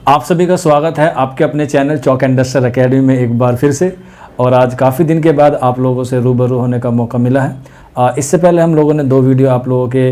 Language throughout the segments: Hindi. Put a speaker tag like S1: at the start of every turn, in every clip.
S1: आप सभी का स्वागत है आपके अपने चैनल चौक इंडस्ट्रियल एकेडमी में एक बार फिर से। और आज काफ़ी दिन के बाद आप लोगों से रूबरू होने का मौका मिला है। इससे पहले हम लोगों ने 2 वीडियो आप लोगों के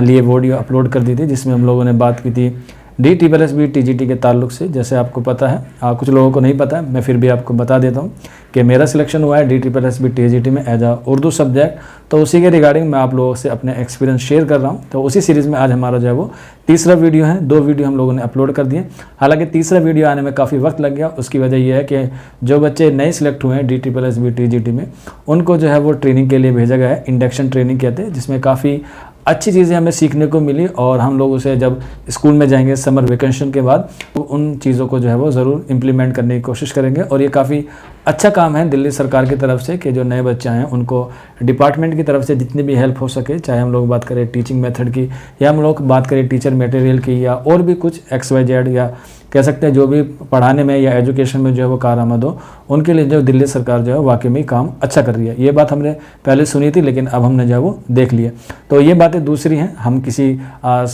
S1: लिए वीडियो अपलोड कर दी थी, जिसमें हम लोगों ने बात की थी DSSB TGT के ताल्लुक से। जैसे आपको पता है, कुछ लोगों को नहीं पता है, मैं फिर भी आपको बता देता हूँ कि मेरा सिलेक्शन हुआ है DSSB TGT में एज आ उर्दू सब्जेक्ट। तो उसी के रिगार्डिंग मैं आप लोगों से अपने एक्सपीरियंस शेयर कर रहा हूँ। तो उसी सीरीज़ में आज हमारा जो है वो तीसरा वीडियो है। 2 वीडियो हम लोगों ने अपलोड कर दिए। हालांकि तीसरा वीडियो आने में काफ़ी वक्त लग गया। उसकी वजह यह है कि जो बच्चे नए सिलेक्ट हुए हैं DSSB TGT में, उनको जो है वो ट्रेनिंग के लिए भेजा गया है। इंडक्शन ट्रेनिंग कहते हैं, जिसमें काफ़ी अच्छी चीज़ें हमें सीखने को मिली। और हम लोग उसे जब स्कूल में जाएंगे समर वेकेशन के बाद, तो उन चीज़ों को जो है वो ज़रूर इम्प्लीमेंट करने की कोशिश करेंगे। और ये काफ़ी अच्छा काम है दिल्ली सरकार की तरफ से कि जो नए बच्चे हैं उनको डिपार्टमेंट की तरफ से जितनी भी हेल्प हो सके, चाहे हम लोग बात करें टीचिंग मेथड की, या हम लोग बात करें टीचर मटेरियल की, या और भी कुछ XYZ, या कह सकते हैं जो भी पढ़ाने में या एजुकेशन में जो है वो कारआमद हो, उनके लिए जो दिल्ली सरकार जो है वाकई में काम अच्छा कर रही है। ये बात हमने पहले सुनी थी, लेकिन अब हमने जो है वो देख लिया। तो ये बातें दूसरी हैं, हम किसी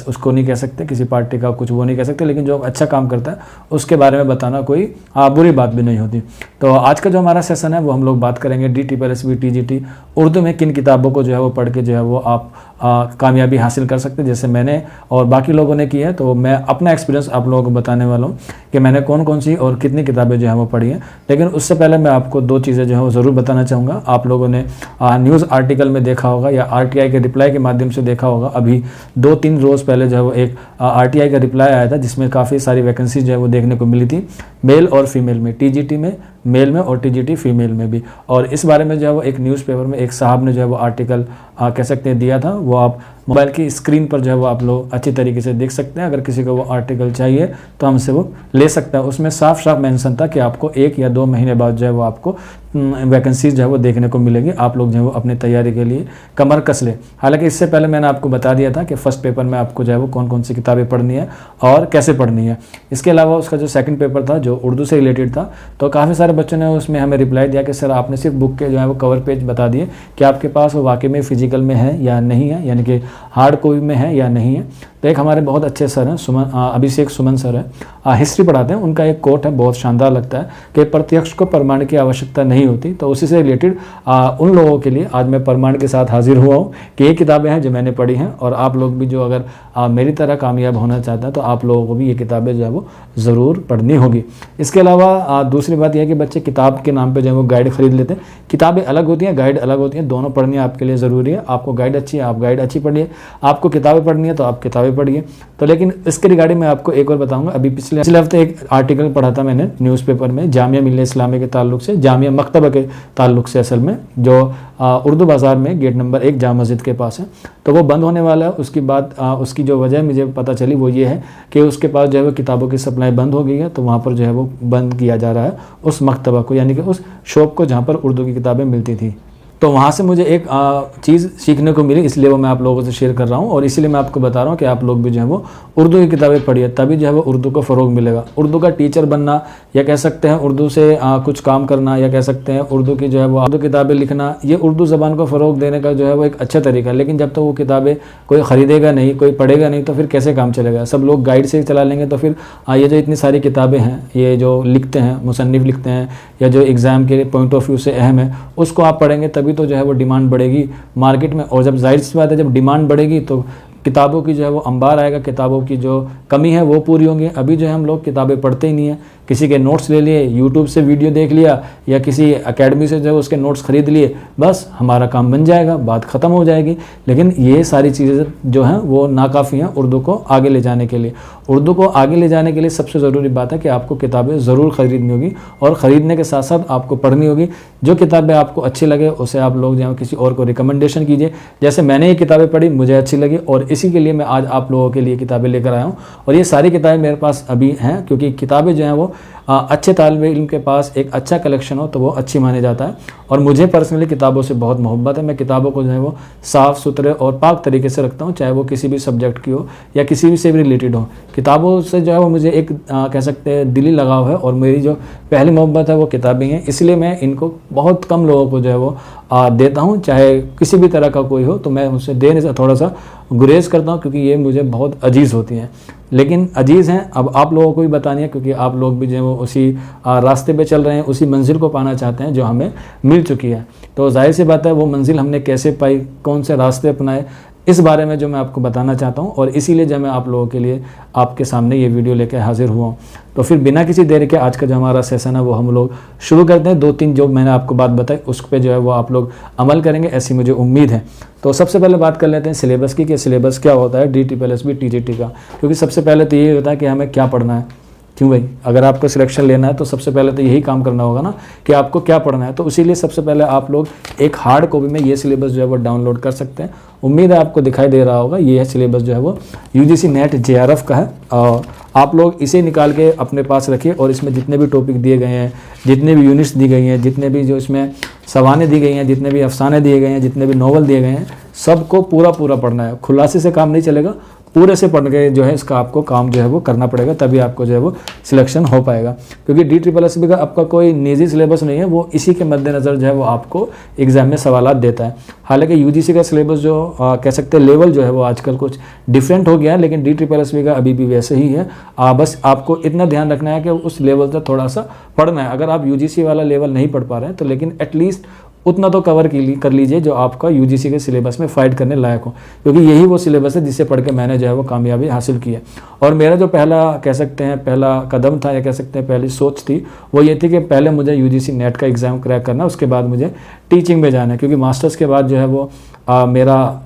S1: उसको नहीं कह सकते, किसी पार्टी का कुछ वो नहीं कह सकते, लेकिन जो अच्छा काम करता है उसके बारे में बताना कोई बुरी बात भी नहीं होती। तो आज का जो हमारा सेशन है वो हम लोग बात करेंगे DSSB TGT उर्दू में किन किताबों को जो है वो पढ़ के जो है वो आप कामयाबी हासिल कर सकते हैं, जैसे मैंने और बाकी लोगों ने की है। तो मैं अपना एक्सपीरियंस आप लोगों को बताने वाला हूँ कि मैंने कौन कौन सी और कितनी किताबें जो है वो पढ़ी हैं। लेकिन उससे पहले मैं आपको 2 चीज़ें जो है वो ज़रूर बताना चाहूँगा। आप लोगों ने न्यूज़ आर्टिकल में देखा होगा या RTI के रिप्लाई के माध्यम से देखा होगा। अभी 2-3 रोज़ पहले जो है वो एक RTI का रिप्लाई आया था, जिसमें काफ़ी सारी वैकेंसी जो है वो देखने को मिली थी, मेल और फीमेल में, TGT में मेल में और TGT फीमेल में भी। और इस बारे में जो है वो एक न्यूज़पेपर में एक साहब ने जो है वो आर्टिकल कह सकते हैं दिया था। वो आप मोबाइल की स्क्रीन पर जो है वो आप लोग अच्छी तरीके से देख सकते हैं। अगर किसी को वो आर्टिकल चाहिए तो हमसे वो ले सकता है। उसमें साफ साफ मेंशन था कि आपको 1 या 2 महीने बाद जो है वो आपको वैकेंसीज जो है वो देखने को मिलेगी। आप लोग जो है वो अपनी तैयारी के लिए कमर कस लें। हालांकि इससे पहले मैंने आपको बता दिया था कि फर्स्ट पेपर में आपको जो है वो कौन कौन सी किताबें पढ़नी है और कैसे पढ़नी है। इसके अलावा उसका जो सेकंड पेपर था जो उर्दू से रिलेटेड था, तो काफ़ी सारे बच्चों ने उसमें हमें रिप्लाई दिया कि सर आपने सिर्फ बुक के जो है वो कवर पेज बता दिए कि आपके पास वो वाकई में फिजिकल में है या नहीं है, यानी कि हार्ड कॉपी में है या नहीं है। तो एक हमारे बहुत अच्छे सर हैं अभिषेक सुमन सर है, हिस्ट्री पढ़ाते हैं। उनका एक कोट है, बहुत शानदार लगता है कि प्रत्यक्ष को प्रमाण की आवश्यकता नहीं होती। तो उसी से रिलेटेड उन लोगों के लिए आज मैं प्रमाण के साथ हाजिर हुआ हूँ कि ये किताबें हैं जो मैंने पढ़ी हैं। और आप लोग भी जो अगर मेरी तरह कामयाब होना चाहते हैं तो आप लोगों को भी ये किताबें जो है वो ज़रूर पढ़नी होगी। इसके अलावा दूसरी बात यह है कि बच्चे किताब के नाम पर जो है वो गाइड खरीद लेते हैं। किताबें अलग होती हैं, गाइड अलग होती हैं, दोनों पढ़नी आपके लिए ज़रूरी है। आपको गाइड अच्छी है, आप गाइड अच्छी पढ़िए। आपको किताबें पढ़नी है तो आप किताबें पढ़िए। तो लेकिन इसके रिगार्डिंग मैं आपको एक और बताऊंगा। अभी पिछले हफ्ते एक आर्टिकल पढ़ा था मैंने न्यूज़पेपर में, जामिया मिल्लिया इस्लामिया के ताल्लुक से, जामिया मकतबा के ताल्लुक से, असल में जो उर्दू बाज़ार में गेट नंबर 1 जामा मस्जिद के पास है, तो वो बंद होने वाला है। उसकी बात उसकी जो वजह मुझे पता चली वो ये है कि उसके पास जो है वो किताबों की सप्लाई बंद हो गई है। तो वहाँ पर जो है वो बंद किया जा रहा है उस मकतबा को, यानी कि उस शॉप को जहाँ पर उर्दू की किताबें मिलती थी। तो वहाँ से मुझे एक चीज़ सीखने को मिली, इसलिए वो मैं आप लोगों से शेयर कर रहा हूँ। और इसीलिए मैं आपको बता रहा हूँ कि आप लोग भी जो है वो उर्दू की किताबें पढ़िए, तभी जो है वो उर्दू को फ़रोग मिलेगा। उर्दू का टीचर बनना, या कह सकते हैं उर्दू से कुछ काम करना, या कह सकते हैं उर्दू की जो है वो उर्दू किताबें लिखना, ये उर्दू ज़बान को फ़रोग देने का जो है वो एक अच्छा तरीका है। लेकिन जब तक वो किताबें कोई ख़रीदेगा नहीं, कोई पढ़ेगा नहीं, तो फिर कैसे काम चलेगा? सब लोग गाइड से चला लेंगे तो फिर ये जो इतनी सारी किताबें हैं, ये जो लिखते हैं मुसन्निफ़ लिखते हैं, या जो एग्ज़ाम के पॉइंट ऑफ व्यू से अहम है, उसको आप पढ़ेंगे तभी तो जो है वो डिमांड बढ़ेगी मार्केट में। और जब जाहिर सी बात है जब डिमांड बढ़ेगी तो किताबों की जो है वो अंबार आएगा, किताबों की जो कमी है वो पूरी होंगी। अभी जो है हम लोग किताबें पढ़ते ही नहीं है, किसी के नोट्स ले लिए, यूट्यूब से वीडियो देख लिया, या किसी एकेडमी से जो है उसके नोट्स खरीद लिए, बस हमारा काम बन जाएगा, बात ख़त्म हो जाएगी। लेकिन ये सारी चीज़ें जो हैं वो नाकाफ़ी हैं उर्दू को आगे ले जाने के लिए। उर्दू को आगे ले जाने के लिए सबसे ज़रूरी बात है कि आपको किताबें ज़रूर ख़रीदनी होगी, और ख़रीदने के साथ साथ आपको पढ़नी होगी। जो किताबें आपको अच्छी लगे उसे आप लोग जो है किसी और को रिकमेंडेशन कीजिए। जैसे मैंने ये किताबें पढ़ी, मुझे अच्छी लगी, और इसी के लिए मैं आज आप लोगों के लिए किताबें लेकर आया हूँ। और ये सारी किताबें मेरे पास अभी हैं, क्योंकि किताबें जो हैं वो अच्छे तालिब इल्म के पास एक अच्छा कलेक्शन हो तो वो अच्छी माने जाता है। और मुझे पर्सनली किताबों से बहुत मोहब्बत है। मैं किताबों को जो है वो साफ़ सुथरे और पाक तरीके से रखता हूँ, चाहे वो किसी भी सब्जेक्ट की हो या किसी भी से भी रिलेटेड हो। किताबों से जो है वो मुझे एक कह सकते हैं दिली लगाव है, और मेरी जो पहली मोहब्बत है वो किताबें हैं। इसलिए मैं इनको बहुत कम लोगों को जो है वो देता हूँ, चाहे किसी भी तरह का कोई हो, तो मैं उनसे देने से थोड़ा सा गुरेज करता हूँ, क्योंकि ये मुझे बहुत अजीज़ होती हैं। लेकिन अजीज़ हैं, अब आप लोगों को भी बतानी है, क्योंकि आप लोग भी जो है वो उसी रास्ते पे चल रहे हैं, उसी मंजिल को पाना चाहते हैं जो हमें मिल चुकी है। तो जाहिर सी बात है वो मंजिल हमने कैसे पाई, कौन से रास्ते अपनाए, इस बारे में जो मैं आपको बताना चाहता हूं, और इसीलिए जब मैं आप लोगों के लिए आपके सामने ये वीडियो लेकर हाजिर हुआ हूं। तो फिर बिना किसी देर के आज का जो हमारा सेशन है वो हम लोग शुरू करते हैं। 2-3 जो मैंने आपको बात बताई उस पर जो है वो आप लोग अमल करेंगे, ऐसी मुझे उम्मीद है। तो सबसे पहले बात कर लेते हैं सिलेबस की, कि सिलेबस क्या होता है DSSB TGT का। क्योंकि सबसे पहले तो ये होता है कि हमें क्या पढ़ना है। क्यों भाई, अगर आपको सिलेक्शन लेना है तो सबसे पहले तो यही काम करना होगा ना कि आपको क्या पढ़ना है। तो इसीलिए सबसे पहले आप लोग एक हार्ड कॉपी में ये सिलेबस जो है वो डाउनलोड कर सकते हैं। उम्मीद है आपको दिखाई दे रहा होगा, ये है सिलेबस जो है वो UGC NET JRF का है। और आप लोग इसे निकाल के अपने पास रखिए, और इसमें जितने भी टॉपिक दिए गए हैं, जितने भी यूनिट्स दी गई हैं, जितने भी जो इसमें सवानें दी गई हैं, जितने भी अफसाने दिए गए हैं, जितने भी नॉवल दिए गए हैं, सबको पूरा पढ़ना है। खुलासे से काम नहीं चलेगा, पूरे से पढ़ के जो है इसका आपको काम जो है वो करना पड़ेगा, तभी आपको जो है वो सिलेक्शन हो पाएगा। क्योंकि DSSB का आपका कोई निजी सिलेबस नहीं है, वो इसी के मद्देनज़र जो है वो आपको एग्जाम में सवालात देता है। हालांकि UGC का सिलेबस जो कह सकते हैं लेवल जो है वो आजकल कुछ डिफरेंट हो गया है, लेकिन DSSB का अभी भी वैसे ही है। बस आपको इतना ध्यान रखना है कि उस लेवल तक थोड़ा सा पढ़ना है। अगर आप UGC वाला लेवल नहीं पढ़ पा रहे हैं तो लेकिन एटलीस्ट उतना तो कवर कर लीजिए जो आपका UGC के सिलेबस में फाइट करने लायक हो, क्योंकि यही वो सिलेबस है जिसे पढ़ के मैंने जो है वो कामयाबी हासिल की है। और मेरा जो पहला कह सकते हैं पहला कदम था, या कह सकते हैं पहली सोच थी, वो ये थी कि पहले मुझे UGC NET का एग्ज़ाम क्रैक करना, उसके बाद मुझे टीचिंग में जाना है। क्योंकि मास्टर्स के बाद जो है वो मेरा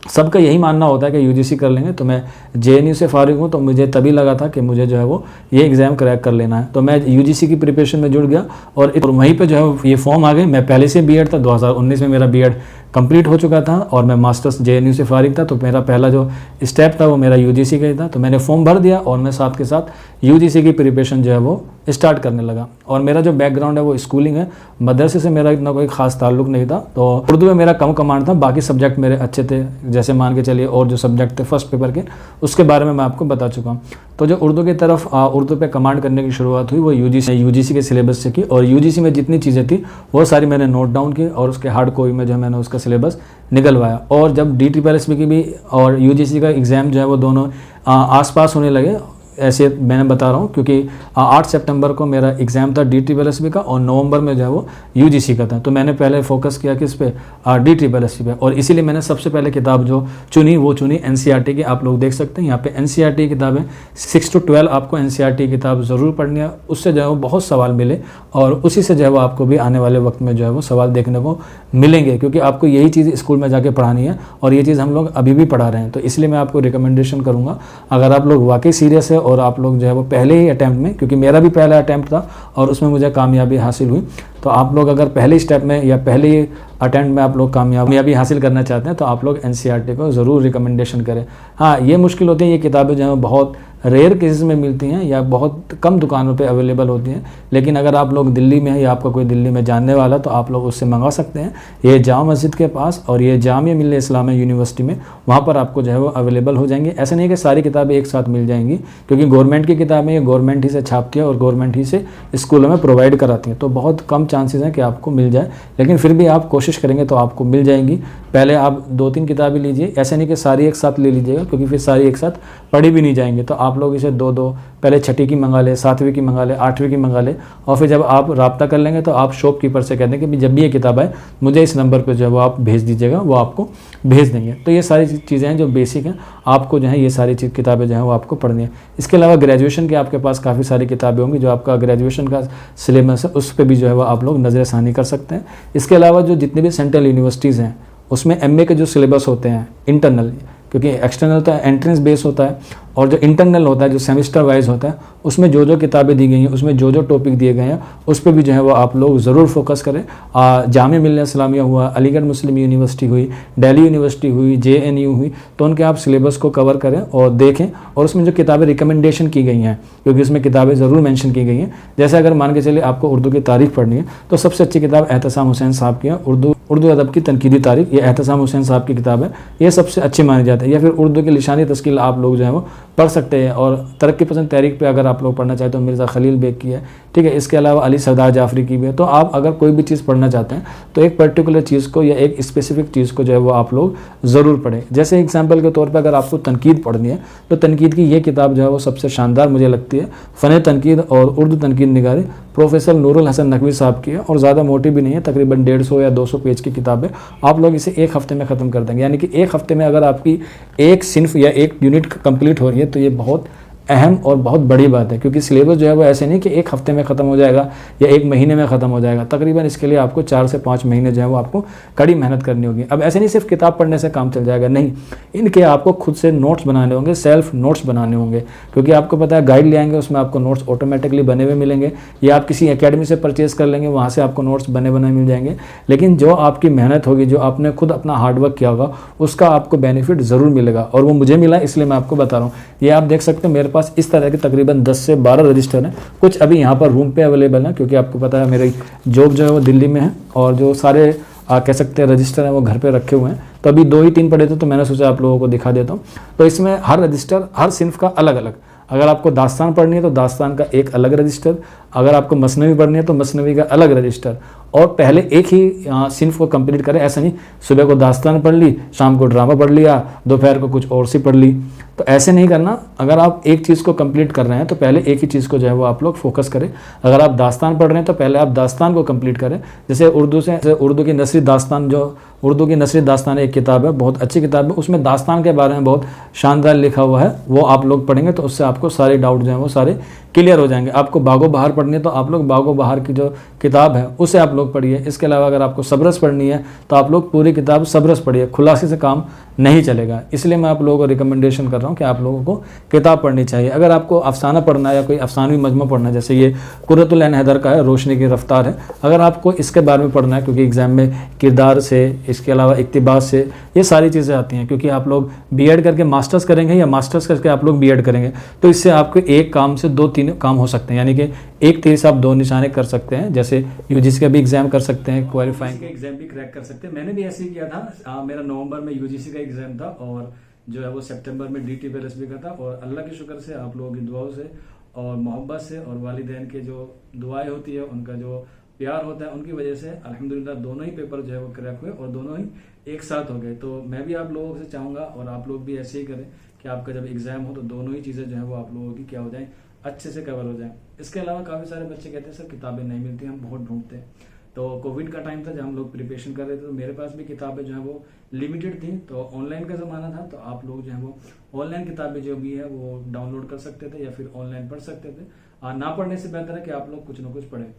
S1: सबका यही मानना होता है कि UGC कर लेंगे। तो मैं JNU से फारिग हूँ, तो मुझे तभी लगा था कि मुझे जो है वो ये एग्ज़ाम क्रैक कर लेना है। तो मैं UGC की प्रिपरेशन में जुड़ गया, और वहीं पे जो है ये फॉर्म आ गए। मैं पहले से B.Ed था, 2019 में मेरा B.Ed कंप्लीट हो चुका था, और मैं मास्टर्स JNU से फारिग था। तो मेरा पहला जो स्टेप था वो मेरा UGC का ही था। तो मैंने फॉर्म भर दिया, और मैं साथ के साथ UGC की प्रिपरेशन जो है वो स्टार्ट करने लगा। और मेरा जो बैकग्राउंड है वो स्कूलिंग है, मदरसे से मेरा इतना कोई खास ताल्लुक नहीं था। तो उर्दू में मेरा कम कमांड था, बाकी सब्जेक्ट मेरे अच्छे थे, जैसे मान के चलिए। और जो सब्जेक्ट थे फर्स्ट पेपर के, उसके बारे में मैं आपको बता चुका हूँ। तो जो उर्दू की तरफ उर्दू पे कमांड करने की शुरुआत हुई वो UGC के सिलेबस से की। और UGC में जितनी चीज़ें थी वो सारी मैंने नोट डाउन की, और उसके हार्ड कॉपी में जो है मैंने उसका सिलेबस निकलवाया। और जब DSSB की भी और UGC का एग्ज़ाम जो है वो दोनों आसपास होने लगे, ऐसे मैंने बता रहा हूँ, क्योंकि 8 सितंबर को मेरा एग्ज़ाम था DSSB का, और नवंबर में जो है वो UGC का था। तो मैंने पहले फोकस किया किस पे, DSSB पे। और इसीलिए मैंने सबसे पहले किताब जो चुनी वो चुनी NCERT की। आप लोग देख सकते हैं यहाँ पे NCERT किताबें 6 to 12 आपको NCERT किताब ज़रूर पढ़नी है। उससे जो है वो बहुत सवाल मिले, और उसी से जो है वो आपको भी आने वाले वक्त में जो है वो सवाल देखने को मिलेंगे, क्योंकि आपको यही चीज़ स्कूल में जाके पढ़ानी है, और ये चीज़ हम लोग अभी भी पढ़ा रहे हैं। तो इसलिए मैं आपको रिकमेंडेशन करूँगा, अगर आप लोग वाकई सीरियस है और आप लोग जो है वो पहले ही अटैम्प्ट में, क्योंकि मेरा भी पहला अटैम्प्ट था और उसमें मुझे कामयाबी हासिल हुई, तो आप लोग अगर पहले स्टेप में या पहले अटैम्प्ट में आप लोग कामयाबी हासिल करना चाहते हैं तो आप लोग NCERT को ज़रूर रिकमेंडेशन करें। हाँ, ये मुश्किल होती है, ये किताबें जो है बहुत रेयर केसेस में मिलती हैं या बहुत कम दुकानों पे अवेलेबल होती हैं। लेकिन अगर आप लोग दिल्ली में हैं या आपका कोई दिल्ली में जानने वाला, तो आप लोग उससे मंगा सकते हैं। ये जामा मस्जिद के पास और ये जामिया मिल्लिया इस्लामिया यूनिवर्सिटी में, वहाँ पर आपको जो है वो अवेलेबल हो जाएंगी। ऐसा नहीं है कि सारी किताबें एक साथ मिल जाएंगी, क्योंकि गवर्नमेंट की किताबें ये गवर्नमेंट ही से छापती है और गवर्नमेंट ही से स्कूलों में प्रोवाइड कराती हैं। तो बहुत कम चांसेस हैं कि आपको मिल जाए, लेकिन फिर भी आप कोशिश करेंगे तो आपको मिल जाएंगी। पहले आप 2-3 किताबें लीजिए, ऐसा नहीं कि सारी एक साथ ले लीजिएगा, क्योंकि फिर सारी एक साथ पढ़ी भी नहीं जाएंगे। तो आप लोग इसे 2-2, पहले 6ठी की मंगा ले, 7वीं की मंगा ले, 8वीं की मंगा ले, और फिर जब आप राब्ता कर लेंगे तो आप शॉपकीपर से कह दें कि जब भी ये किताब आए मुझे इस नंबर पर जो है वो आप भेज दीजिएगा, वो आपको भेज देंगे। तो ये सारी चीज़ें हैं जो बेसिक हैं, आपको जो है ये सारी किताबें जो हैं वो आपको पढ़नी है। इसके अलावा ग्रेजुएशन के आपके पास काफ़ी सारी किताबें होंगी, जो आपका ग्रेजुएशन का सिलेबस है उस पर भी जो है वो आप लोग नज़रसानी कर सकते हैं। इसके अलावा जो जितनी भी सेंट्रल यूनिवर्सिटीज़ हैं उसमें MA के जो सिलेबस होते हैं इंटरनल, क्योंकि एक्सटर्नल तो एंट्रेंस बेस होता है और जो इंटरनल होता है, जो सेमेस्टर वाइज होता है, उसमें जो जो किताबें दी गई हैं, उसमें जो जो टॉपिक दिए गए हैं, उस पर भी जो है वो आप लोग ज़रूर फोकस करें। जामिया मिल्लिया इस्लामिया हुआ, अलीगढ़ मुस्लिम यूनिवर्सिटी हुई, दिल्ली यूनिवर्सिटी हुई, JNU हुई, तो उनके आप सिलेबस को कवर करें और देखें। और उसमें जो किताबें रिकमेंडेशन की गई हैं, क्योंकि उसमें किताबें ज़रूर मेंशन की गई हैं, जैसे अगर मान के चलिए आपको उर्दू की तारीफ़ पढ़नी है तो सबसे अच्छी किताब एहतसाम हुसैन साहब की है, उर्दू अदब की तनकीदी तारीफ़, ये एहतसाम हुसैन साहब की किताब है, ये सबसे अच्छी मानी जाती है। या फिर उर्दू की लिशानी तस्कील आप लोग जो है वो पढ़ सकते हैं। और तरक्की पसंद तहरीक पे अगर आप लोग पढ़ना चाहें तो मिर्ज़ा खलील बेग की है, ठीक है। इसके अलावा अली सरदार जाफरी की भी है। तो आप अगर कोई भी चीज़ पढ़ना चाहते हैं तो एक पर्टिकुलर चीज़ को या एक स्पेसिफिक चीज़ को जो है वो आप लोग ज़रूर पढ़ें। जैसे एग्जाम्पल के तौर पर अगर आपको तनकीद पढ़नी है तो तनकीद की ये किताब जो है वो सबसे शानदार मुझे लगती है। फ़न तनकीद और उर्दू तनकीद निगारी प्रोफेसर नूरुल हसन नकवी साहब की है, और ज़्यादा मोटी भी नहीं है, तकरीबन 150 या 200 पेज की किताब है। आप लोग इसे एक हफ्ते में ख़त्म कर देंगे। यानी कि एक हफ्ते में अगर आपकी एक सिन्फ या एक यूनिट कंप्लीट हो रही है तो ये बहुत अहम और बहुत बड़ी बात है, क्योंकि सिलेबस जो है वो ऐसे नहीं कि एक हफ्ते में ख़त्म हो जाएगा या एक महीने में ख़त्म हो जाएगा। तकरीबन इसके लिए आपको 4 से 5 महीने जो है वो आपको कड़ी मेहनत करनी होगी। अब ऐसे नहीं सिर्फ किताब पढ़ने से काम चल जाएगा, नहीं, इनके आपको खुद से नोट्स बनाने होंगे, सेल्फ नोट्स बनाने होंगे, क्योंकि आपको पता है गाइड ले आएंगे, उसमें आपको नोट्स ऑटोमेटिकली बने हुए मिलेंगे, या आप किसी एकेडमी से परचेज़ कर लेंगे, वहाँ से आपको नोट्स बने बनाए मिल जाएंगे। लेकिन जो आपकी मेहनत होगी, जो आपने खुद अपना हार्डवर्क किया होगा, उसका आपको बेनिफिट ज़रूर मिलेगा। और वो मुझे मिला, इसलिए मैं आपको बता रहा हूँ। ये आप देख सकते हो मेरे पास इस तरह के तकरीबन 10 से 12 रजिस्टर हैं। कुछ अभी यहाँ पर रूम पे अवेलेबल हैं, क्योंकि आपको पता है मेरी जॉब जो है वो दिल्ली में है, और जो सारे कह सकते हैं रजिस्टर हैं वो घर पे रखे हुए हैं। तो अभी 2 ही 3 पड़े थे, तो मैंने सोचा आप लोगों को दिखा देता हूँ। तो इसमें हर रजिस्टर हर सिन्फ का अलग अलग, अगर आपको दास्तान पढ़नी है तो दास्तान का एक अलग रजिस्टर, अगर आपको मसनवी पढ़नी है तो मसनवी का अलग रजिस्टर। और पहले एक ही सिन्फ को कंप्लीट करें, ऐसा नहीं सुबह को दास्तान पढ़ ली, शाम को ड्रामा पढ़ लिया, दोपहर को कुछ और सी पढ़ ली, तो ऐसे नहीं करना। अगर आप एक चीज़ को कंप्लीट कर रहे हैं तो पहले एक ही चीज़ को जो है वो आप लोग फोकस करें। अगर आप दास्तान पढ़ रहे हैं तो पहले आप दास्तान को कंप्लीट करें। जैसे उर्दू की नसरी दास्तान, जो उर्दू की नसरी दास्तान एक किताब है, बहुत अच्छी किताब है, उसमें दास्तान के बारे में बहुत शानदार लिखा हुआ है, वो आप लोग पढ़ेंगे तो उससे आपको सारे डाउट जो हैं वो सारे क्लियर हो जाएंगे। आपको बागो बहार पढ़नी है तो आप लोग बागो बहार की जो किताब है उसे आप लोग पढ़िए। इसके अलावा अगर आपको सबरस पढ़नी है तो आप लोग पूरी किताब सबरस पढ़िए, खुलासे से काम नहीं चलेगा। इसलिए मैं आप लोगों को रिकमेंडेशन कर रहा हूँ कि आप लोगों को किताब पढ़नी चाहिए। अगर आपको अफसाना पढ़ना है या कोई अफसानवी मजमू पढ़ना है, जैसे ये कुर्रतुल ऐन हैदर का है, रोशनी की रफ्तार है, अगर आपको इसके बारे में पढ़ना है, क्योंकि एग्ज़ाम में किरदार से, इसके अलावा इक्तिबास से ये सारी चीज़ें आती हैं, क्योंकि आप लोग बीएड करके मास्टर्स करेंगे या मास्टर्स करके आप लोग बीएड करेंगे, तो इससे आपके एक काम से 2-3 काम हो सकते हैं। यानी कि एक तीर से आप 2 निशाने कर सकते हैं। जैसे यूजीसी का भी एग्जाम कर सकते हैं, क्वालिफाइंग का एग्जाम भी क्रैक कर सकते हैं। मैंने भी ऐसे ही किया था। मेरा नवंबर में यूजीसी का एग्जाम था और जो है वो सितंबर में DTPLSB का था। और अल्लाह के शुक्र से, आप लोगों की दुआओं से और मोहब्बत से और वालिदैन के जो दुआएं होती है, उनका जो प्यार होता है, उनकी वजह से अल्हम्दुलिल्लाह दोनों ही पेपर जो है वो क्रैक हुए और दोनों ही एक साथ हो गए। तो मैं भी आप लोगों से चाहूँगा और आप लोग भी ऐसे ही करें कि आपका जब एग्जाम हो तो दोनों ही चीज़ें जो है वो आप लोगों की क्या हो जाए, अच्छे से कवर हो जाए। इसके अलावा काफ़ी सारे बच्चे कहते हैं सर किताबें नहीं मिलती, हम बहुत ढूंढते हैं। तो कोविड का टाइम था जब हम लोग प्रिपरेशन कर रहे थे, तो मेरे पास भी किताबें जो है वो लिमिटेड थी। तो ऑनलाइन का ज़माना था, तो आप लोग जो है वो ऑनलाइन किताबें जो भी है वो डाउनलोड कर सकते थे या फिर ऑनलाइन पढ़ सकते थे। ना पढ़ने से बेहतर है कि आप लोग कुछ ना कुछ पढ़ें।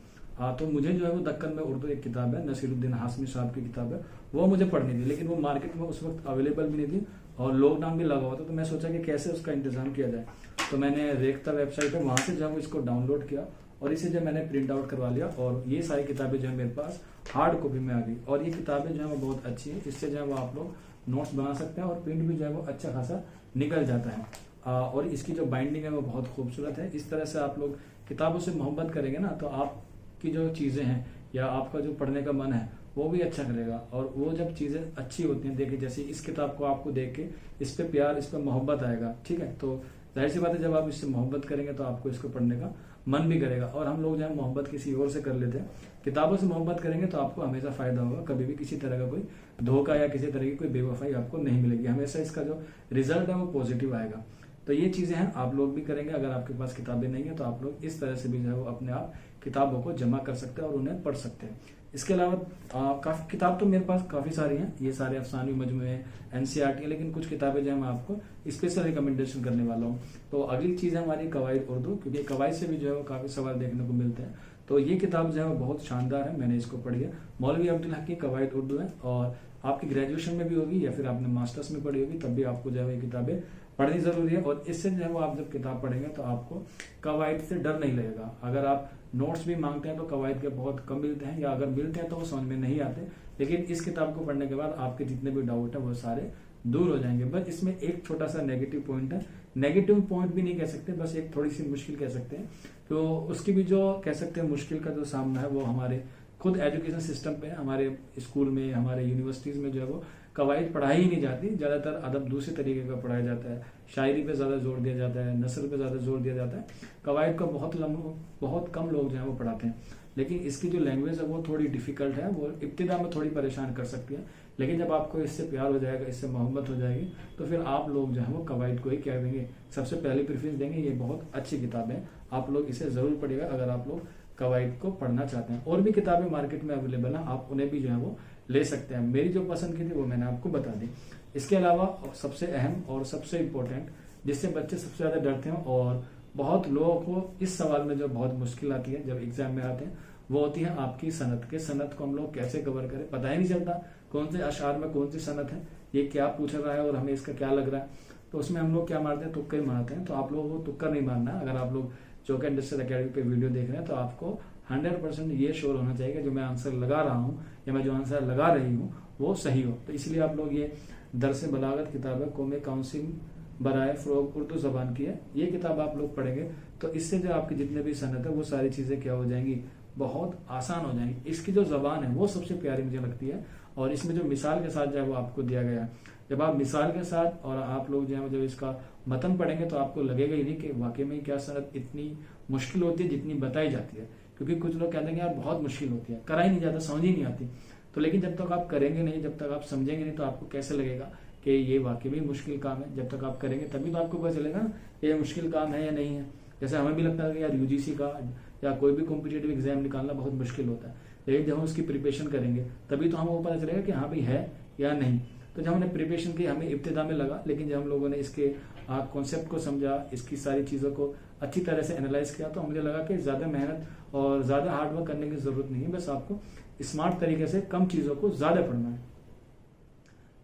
S1: तो मुझे जो है वो दक्कन में उर्दू एक किताब है, नसीरुद्दीन हाशमी साहब की किताब है, वो मुझे पढ़नी थी, लेकिन वो मार्केट में उस वक्त अवेलेबल भी नहीं थी और लॉकडाउन भी लगा हुआ था। तो मैं सोचा कि कैसे उसका इंतजाम किया जाए, तो मैंने रेख्ता वेबसाइट है, वहाँ से जो है वो इसको डाउनलोड किया और इसे जो मैंने प्रिंट आउट करवा लिया। और ये सारी किताबें जो है मेरे पास हार्ड कॉपी में आ गई। और ये किताबें जो है वो बहुत अच्छी है, इससे जो है वो आप लोग नोट्स बना सकते हैं और प्रिंट भी जो है वो अच्छा खासा निकल जाता है। और इसकी जो बाइंडिंग है वो बहुत खूबसूरत है। इस तरह से आप लोग किताबों से मोहब्बत करेंगे ना, तो आपकी जो चीज़ें हैं या आपका जो पढ़ने का मन है वो भी अच्छा करेगा। और वो जब चीज़ें अच्छी होती हैं, देखिए जैसे इस किताब को आपको देख के इस पे प्यार, इस पे मोहब्बत आएगा, ठीक है। तो जाहिर सी बात है जब आप इससे मोहब्बत करेंगे तो आपको इसको पढ़ने का मन भी करेगा। और हम लोग जो है मोहब्बत किसी और से कर लेते हैं, किताबों से मोहब्बत करेंगे तो आपको हमेशा फायदा होगा। कभी भी किसी तरह का कोई धोखा या किसी तरह की कोई बेवफाई आपको नहीं मिलेगी, हमेशा इसका जो रिजल्ट है वो पॉजिटिव आएगा। तो ये चीज़ें हैं, आप लोग भी करेंगे। अगर आपके पास किताबें नहीं है तो आप लोग इस तरह से भी जो है वो अपने आप किताबों को जमा कर सकते हैं और उन्हें पढ़ सकते हैं। इसके अलावा काफ़ी किताब तो मेरे पास काफ़ी सारी हैं, ये सारे अफसानी मजमूए NCERT, लेकिन कुछ किताबें जो है मैं आपको स्पेशल रिकमेंडेशन करने वाला हूँ। तो अगली चीज़ है हमारी कवायद उर्दू, क्योंकि कवायद से भी जो है वो काफ़ी सवाल देखने को मिलते हैं। तो ये किताब जो है वो बहुत शानदार है, मैंने इसको पढ़ी है। मौलवी अब्दुल हक की कवायद उर्दू है, और आपकी ग्रेजुएशन में भी होगी या फिर आपने मास्टर्स में पढ़ी होगी तब भी आपको जो है ये किताबें पढ़नी जरूरी है। और इससे जो है वो आप जब किताब पढ़ेंगे तो आपको कवायद से डर नहीं लगेगा। अगर आप नोट्स भी मांगते हैं तो कवायद के बहुत कम मिलते हैं, या अगर मिलते हैं तो वो समझ में नहीं आते। लेकिन इस किताब को पढ़ने के बाद आपके जितने भी डाउट है वो सारे दूर हो जाएंगे। बस इसमें एक छोटा सा नेगेटिव पॉइंट है, नेगेटिव पॉइंट भी नहीं कह सकते, बस एक थोड़ी सी मुश्किल कह सकते हैं। तो उसकी भी जो कह सकते हैं मुश्किल का जो सामना है वो हमारे खुद एजुकेशन सिस्टम पे, हमारे स्कूल में, हमारे यूनिवर्सिटीज में जो है वो कवायद पढ़ाई ही नहीं जाती। ज्यादातर अदब दूसरे तरीके का पढ़ाया जाता है, शायरी पे ज्यादा जोर दिया जाता है, नस्र पे ज्यादा जोर दिया जाता है। कवायद को बहुत कम लोग जो है वो पढ़ाते हैं। लेकिन इसकी जो लैंग्वेज है वो थोड़ी डिफिकल्ट है, वो इब्तिदा में थोड़ी परेशान कर सकती है। लेकिन जब आपको इससे प्यार हो जाएगा, इससे मोहब्बत हो जाएगी, तो फिर आप लोग जो है वो कवायद को ही क्या देंगे, सबसे पहले प्रेफरेंस देंगे। ये बहुत अच्छी किताब है, आप लोग इसे जरूर पढ़िएगा अगर आप लोग कवायद को पढ़ना चाहते हैं। और भी किताबें मार्केट में अवेलेबल है, आप उन्हें भी जो है वो ले सकते हैं। मेरी जो पसंद की थी वो मैंने आपको बता दी। इसके अलावा सबसे अहम और सबसे इम्पोर्टेंट, जिससे बच्चे सबसे ज्यादा डरते हैं और बहुत लोगों को इस सवाल में जो बहुत मुश्किल आती है जब एग्जाम में आते हैं, वो होती है आपकी सनद। के सनद को हम लोग कैसे कवर करें, पता ही नहीं चलता कौन से अशार में कौन सी सनद है, ये क्या पूछ रहा है और हमें इसका क्या लग रहा है। तो उसमें हम लोग क्या मारते हैं, तुक्का ही मारते हैं। तो आप लोगों को तुक्का नहीं मारना। अगर आप लोग चौका इंडस्ट्रियल अकेडमी पे वीडियो देख रहे हैं तो आपको 100% ये श्योर होना चाहिए कि जो मैं आंसर लगा रहा हूँ या मैं जो आंसर लगा रही हूँ वो सही हो। तो इसलिए आप लोग ये दरस बलागत किताब है, कौमी काउंसिल बराए फ़रोग़ उर्दू ज़बान की है। ये किताब आप लोग पढ़ेंगे तो इससे जो आपकी जितने भी सनद है वो सारी चीज़ें क्या हो जाएंगी, बहुत आसान हो जाएंगी। इसकी जो जबान है वो सबसे प्यारी मुझे लगती है। और इसमें जो मिसाल के साथ जो है वो आपको दिया गया है, जब आप मिसाल के साथ और आप लोग जो है जब इसका मतन पढ़ेंगे तो आपको लगेगा ही नहीं कि वाकई में क्या सनद इतनी मुश्किल होती है जितनी बताई जाती है। क्योंकि कुछ लोग कहते हैं यार बहुत मुश्किल होती है, करा ही नहीं जाता, समझ ही नहीं आती। तो लेकिन जब तक आप करेंगे नहीं, जब तक आप समझेंगे नहीं, तो आपको कैसे लगेगा कि ये वाकई में मुश्किल काम है। जब तक आप करेंगे तभी तो आपको पता चलेगा ना ये मुश्किल काम है या नहीं है। जैसे हमें भी लगता है कि यार यूजीसी का या कोई भी कॉम्पिटेटिव एग्जाम निकालना बहुत मुश्किल होता है, लेकिन जब हम उसकी प्रिपरेशन करेंगे तभी तो हमें पता चलेगा कि हाँ भाई है या नहीं। तो जब हमने प्रिपरेशन की हमें इब्तिदा में लगा, लेकिन जब हम लोगों ने इसके कॉन्सेप्ट को समझा, इसकी सारी चीज़ों को अच्छी तरह से एनालाइज किया, तो मुझे लगा कि ज़्यादा मेहनत और ज़्यादा हार्डवर्क करने की ज़रूरत नहीं है। बस आपको स्मार्ट तरीके से कम चीज़ों को ज़्यादा पढ़ना है,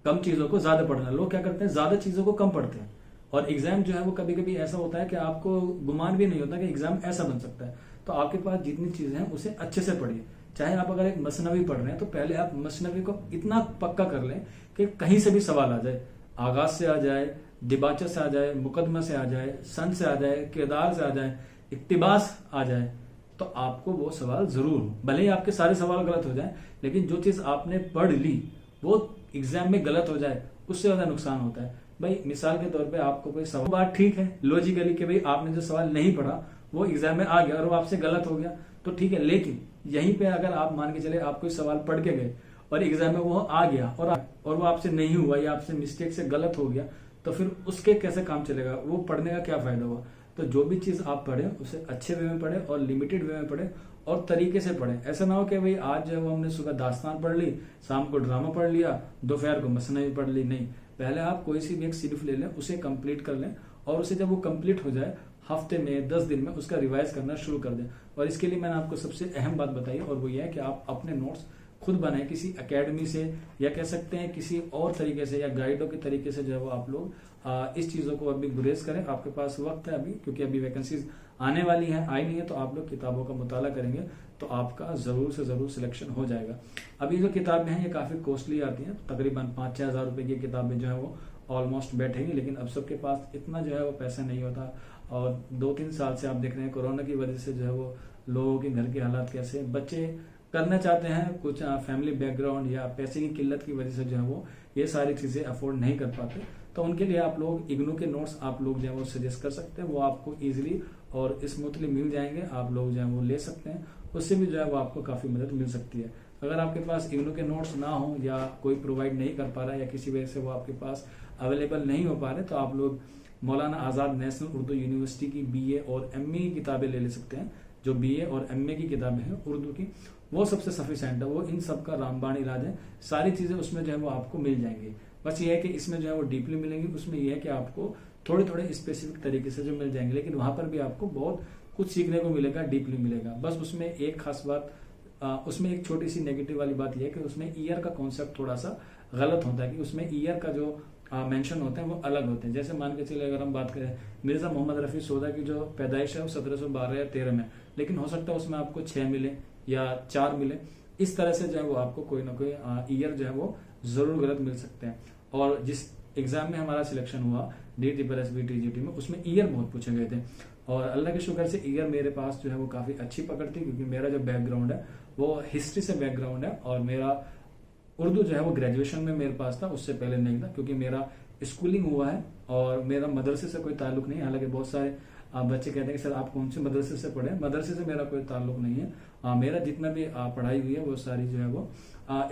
S1: कम चीज़ों को ज़्यादा पढ़ना है। लोग क्या करते हैं, ज़्यादा चीज़ों को कम पढ़ते हैं। और एग्जाम जो है वो कभी कभी ऐसा होता है कि आपको गुमान भी नहीं होता कि एग्जाम ऐसा बन सकता है। तो आपके पास जितनी चीज़ें हैं उसे अच्छे से पढ़िए। चाहे आप अगर एक मसनवी पढ़ रहे हैं तो पहले आप मसनवी को इतना पक्का कर लें कि कहीं से भी सवाल आ जाए, आगाज से आ जाए, दिबाचा से आ जाए, मुकदमा से आ जाए, सन से आ जाए, किरदार से आ जाए, इक्तिबास आ जाए, तो आपको वो सवाल जरूर हो। भले ही आपके सारे सवाल गलत हो जाए, लेकिन जो चीज आपने पढ़ ली वो एग्जाम में गलत हो जाए उससे ज्यादा नुकसान होता है। भाई मिसाल के तौर पे आपको कोई सवाल, बात ठीक है लॉजिकली कि भाई आपने जो सवाल नहीं पढ़ा वो एग्जाम में आ गया और वो आपसे गलत हो गया तो ठीक है, लेकिन यहीं पे अगर आप मान के चले आप कोई सवाल पढ़ के गए और एग्जाम में वो आ गया और वो आपसे नहीं हुआ या आपसे मिस्टेक से गलत हो गया, तो फिर उसके कैसे काम चलेगा, वो पढ़ने का क्या फायदा हुआ। तो जो भी चीज आप पढ़े उसे अच्छे वे में पढ़े और लिमिटेड वे में पढ़े और तरीके से पढ़े। ऐसा ना हो कि भाई आज जो है वो हमने सुबह दास्तान पढ़ ली, शाम को ड्रामा पढ़ लिया, दोपहर को मसनवी पढ़ ली। नहीं, पहले आप कोई सी भी एक सिर्फ ले लें, उसे कंप्लीट कर लें और उसे जब वो कंप्लीट हो जाए हफ्ते में 10 दिन में उसका रिवाइज करना शुरू कर दें। और इसके लिए मैंने आपको सबसे अहम बात बताई और वो ये है कि आप अपने नोट्स खुद बनाएं, किसी एकेडमी से या कह सकते हैं किसी और तरीके से या गाइडों के तरीके से जो है वो आप लोग इस चीजों को अभी गुरेज करें। आपके पास वक्त है अभी, क्योंकि अभी वैकेंसीज आने वाली हैं, आई नहीं है, तो आप लोग किताबों का मुताला करेंगे तो आपका जरूर से जरूर सिलेक्शन हो जाएगा। अभी जो किताबें हैं ये काफी कॉस्टली आती हैं, तकरीबन 5-6 हज़ार रुपए की किताबें जो है वो ऑलमोस्ट बैठेंगी, लेकिन अब सबके पास इतना जो है वो पैसा नहीं होता। और 2-3 साल से आप देख रहे हैं कोरोना की वजह से जो है वो लोगों के घर के हालात कैसे, बच्चे करना चाहते हैं कुछ फैमिली बैकग्राउंड या पैसे की किल्लत की वजह से जो है वो ये सारी चीजें अफोर्ड नहीं कर पाते। तो उनके लिए आप लोग इग्नू के नोट्स आप लोग जो है वो सजेस्ट कर सकते हैं, वो आपको इजीली और स्मूथली मिल जाएंगे, आप लोग जो है वो ले सकते हैं, उससे भी जो है वो आपको काफी मदद मिल सकती है। अगर आपके पास इग्नू के नोट्स ना हो या कोई प्रोवाइड नहीं कर पा रहा है या किसी वजह से वो आपके पास अवेलेबल नहीं हो पा रहे, तो आप लोग मौलाना आज़ाद नेशनल उर्दू यूनिवर्सिटी की BA और MA की किताबें ले सकते हैं। जो BA और MA की किताबें हैं उर्दू की, वो सबसे सफिशिएंट है, वो इन सब का रामबाण इलाज है। सारी चीजें उसमें जो है वो आपको मिल जाएंगी। बस ये है कि इसमें जो है वो डीपली मिलेंगी, उसमें ये है कि आपको थोड़े थोड़े स्पेसिफिक तरीके से जो मिल जाएंगे, लेकिन वहां पर भी आपको बहुत कुछ सीखने को मिलेगा, डीपली मिलेगा। बस उसमें एक खास बात, उसमें एक छोटी सी नेगेटिव वाली बात यह है कि उसमें ईयर का कॉन्सेप्ट थोड़ा सा गलत होता है कि उसमें ईयर का जो मेंशन होते हैं वो अलग होते हैं। जैसे मान के चलिए अगर हम बात करें मिर्जा मोहम्मद रफी सोदा की जो पैदाइश है वो 1712 या 13 में, लेकिन हो सकता है उसमें आपको 6 मिले या 4 मिले। इस तरह से जो है वो आपको कोई ना कोई ईयर जो है वो जरूर गलत मिल सकते हैं। और जिस एग्जाम में हमारा सिलेक्शन हुआ DSSB TGT में, उसमें ईयर बहुत पूछे गए थे और अल्लाह के शुक्र से ईयर मेरे पास जो है वो काफी अच्छी पकड़ थी, क्योंकि मेरा जो बैकग्राउंड है वो हिस्ट्री से बैकग्राउंड है और मेरा उर्दू जो है वो ग्रेजुएशन में मेरे पास था, उससे पहले नहीं था, क्योंकि मेरा स्कूलिंग हुआ है और मेरा मदरसे से कोई ताल्लुक नहीं है। हालांकि बहुत सारे बच्चे कहते हैं कि सर आप कौन से मदरसे से पढ़े, मदरसे से मेरा कोई ताल्लुक नहीं है। मेरा जितना भी पढ़ाई हुई है वो सारी जो है वो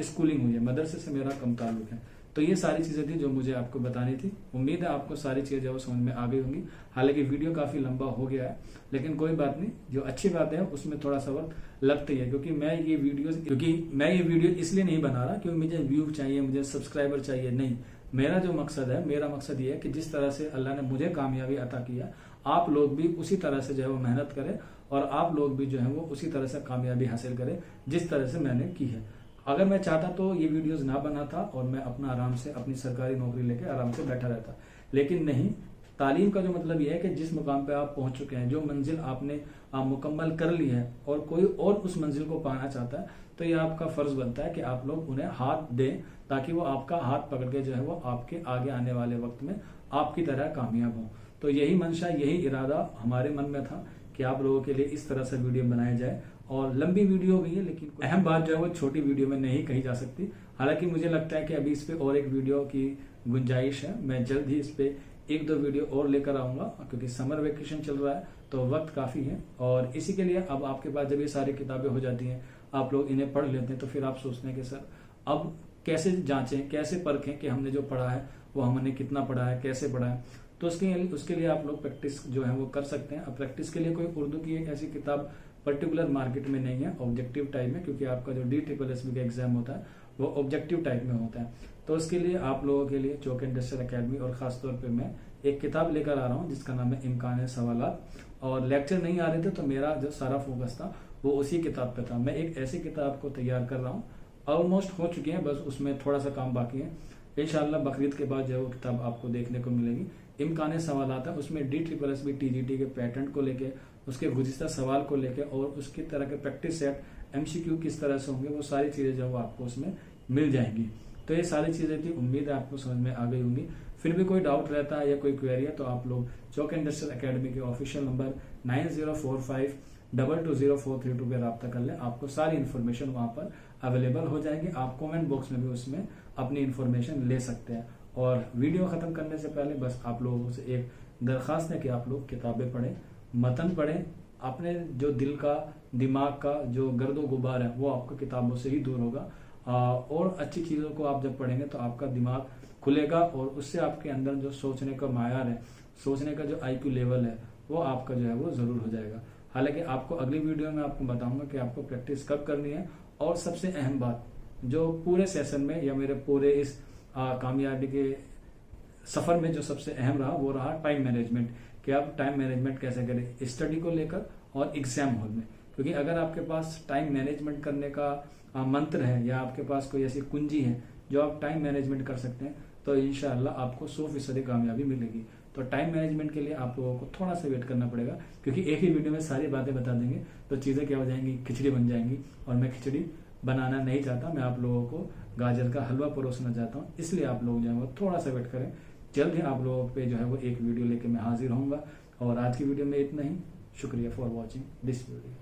S1: स्कूलिंग हुई है, मदरसे से मेरा कम ताल्लुक है। तो ये सारी चीजें थी जो मुझे आपको बतानी थी। उम्मीद है आपको सारी चीजें वो समझ में आ गई होंगी। हालांकि वीडियो काफी लंबा हो गया है, लेकिन कोई बात नहीं, जो अच्छी बातें हैं उसमें थोड़ा सा वक्त लगती है, क्योंकि मैं ये वीडियो इसलिए नहीं बना रहा क्योंकि मुझे व्यू चाहिए, मुझे सब्सक्राइबर चाहिए, नहीं। मेरा जो मकसद है, मेरा मकसद ये है कि जिस तरह से अल्लाह ने मुझे कामयाबी अता किया, आप लोग भी उसी तरह से जो है वो मेहनत करें और आप लोग भी जो है वो उसी तरह से कामयाबी हासिल करें जिस तरह से मैंने की है। अगर मैं चाहता तो ये वीडियोस ना बना था और मैं अपना आराम से अपनी सरकारी नौकरी लेके आराम से बैठा रहता, लेकिन नहीं। तालीम का जो मतलब यह है कि जिस मुकाम पे आप पहुंच चुके हैं, जो मंजिल आपने मुकम्मल कर ली है और कोई और उस मंजिल को पाना चाहता है, तो ये आपका फर्ज बनता है कि आप लोग उन्हें हाथ दें, ताकि वो आपका हाथ पकड़ के जो है वो आपके आगे आने वाले वक्त में आपकी तरह कामयाब हो। तो यही मंशा, यही इरादा हमारे मन में था कि आप लोगों के लिए इस तरह से वीडियो बनाया जाए। और लंबी वीडियो हो गई है, लेकिन अहम बात जो है वो छोटी वीडियो में नहीं कही जा सकती। हालांकि मुझे लगता है कि अभी इस पे और एक वीडियो की गुंजाइश है। मैं जल्द ही इस पे 1-2 वीडियो और लेकर आऊंगा, क्योंकि समर वेकेशन चल रहा है तो वक्त काफी है। और इसी के लिए अब आपके पास जब ये सारी किताबें हो जाती हैं, आप लोग इन्हें पढ़ लेते हैं, तो फिर आप सोचते हैं कि सर अब कैसे जांचें, कैसे परखें कि हमने जो पढ़ा है वो हमने कितना पढ़ा है, कैसे पढ़ा है। तो उसके लिए आप लोग प्रैक्टिस जो है वो कर सकते हैं। अब प्रैक्टिस के लिए कोई उर्दू की एक ऐसी किताब पर्टिकुलर मार्केट में नहीं है, ऑब्जेक्टिव टाइप में, क्योंकि आपका जो DSSB का एग्जाम होता है वो ऑब्जेक्टिव टाइप में होता है। तो उसके लिए आप लोगों के लिए चौक इंडस्ट्रियल एकेडमी और खासतौर पे मैं एक किताब लेकर आ रहा हूँ जिसका नाम है इम्कान सवालात। और लेक्चर नहीं आ रहे थे तो मेरा जो सारा फोकस था वो उसी किताब पे था। मैं एक ऐसी किताब को तैयार कर रहा हूँ, ऑलमोस्ट हो चुकी है, बस उसमें थोड़ा सा काम बाकी है। इंशाल्लाह बकरीद के बाद जो है वो किताब आपको देखने को मिलेगी। इम्कान सवालात है, उसमें DSSB TGT के पैटर्न को लेके, उसके गुज़िश्ता सवाल को लेके और उसकी तरह के प्रैक्टिस सेट MCQ किस तरह से होंगे, वो सारी चीजें जो आपको उसमें मिल जाएंगी। तो ये सारी चीजें थी, उम्मीद है आपको समझ में आ गई होंगी। फिर भी कोई डाउट रहता है या कोई क्वेरी है तो आप लोग चौक इंडस्ट्रियल एकेडमी के ऑफिशियल नंबर 9045220432 पे रब्ता कर लें। आपको सारी इन्फॉर्मेशन वहां पर अवेलेबल हो जाएगी। आप कमेंट बॉक्स में भी उसमें अपनी इन्फॉर्मेशन ले सकते हैं। और वीडियो खत्म करने से पहले बस आप लोगों से एक दरखास्त है कि आप लोग किताबें पढ़ें, मतन पढ़ें। अपने जो दिल का, दिमाग का जो गर्दो गुबार है वो आपको किताबों से ही दूर होगा। और अच्छी चीजों को आप जब पढ़ेंगे तो आपका दिमाग खुलेगा और उससे आपके अंदर जो सोचने का मायार है, सोचने का जो IQ लेवल है, वो आपका जो है वो जरूर हो जाएगा। हालांकि आपको अगली वीडियो में आपको बताऊंगा कि आपको प्रैक्टिस कब करनी है। और सबसे अहम बात जो पूरे सेशन में या मेरे पूरे इस कामयाबी के सफर में जो सबसे अहम रहा वो रहा टाइम मैनेजमेंट, कि आप टाइम मैनेजमेंट कैसे करें स्टडी को लेकर और एग्जाम हॉल में। क्योंकि अगर आपके पास टाइम मैनेजमेंट करने का मंत्र है या आपके पास कोई ऐसी कुंजी है जो आप टाइम मैनेजमेंट कर सकते हैं, तो इंशाल्लाह आपको 100% कामयाबी मिलेगी। तो टाइम मैनेजमेंट के लिए आप लोगों को थोड़ा सा वेट करना पड़ेगा, क्योंकि एक ही वीडियो में सारी बातें बता देंगे तो चीजें क्या हो जाएंगी, खिचड़ी बन जाएंगी। और मैं खिचड़ी बनाना नहीं चाहता, मैं आप लोगों को गाजर का हलवा परोसना चाहता हूँ। इसलिए आप लोग जो है वो थोड़ा सा वेट करें। जल्द ही आप लोगों पे जो है वो एक वीडियो लेके मैं हाजिर होऊंगा। और आज की वीडियो में इतना ही। शुक्रिया फॉर वॉचिंग दिस वीडियो।